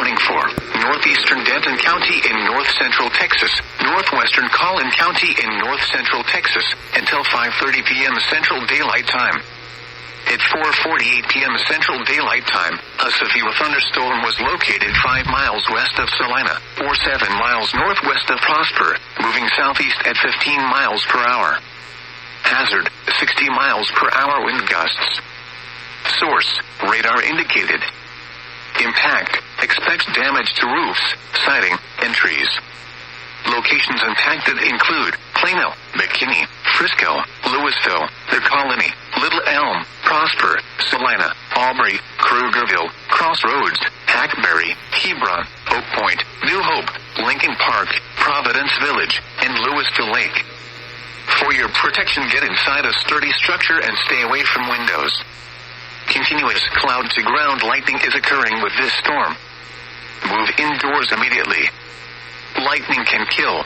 warning for northeastern Denton County in north-central Texas, northwestern Collin County in north-central Texas, until 5:30 p.m. Central Daylight Time. At 4:48 p.m. Central Daylight Time, a severe thunderstorm was located 5 miles west of Salina, or 7 miles northwest of Prosper, moving southeast at 15 miles per hour. Hazard, 60 miles per hour wind gusts. Source, radar indicated. Impact, expects damage to roofs, siding, and trees. Locations impacted include Plano, McKinney, Frisco, Louisville, The Colony, Little Elm, Prosper, Salina, Aubrey, Krugerville, Crossroads, Hackberry, Hebron, Oak Point, New Hope, Lincoln Park, Providence Village, and Louisville Lake. For your protection, get inside a sturdy structure and stay away from windows. Continuous cloud-to-ground lightning is occurring with this storm. Move indoors immediately. Lightning can kill.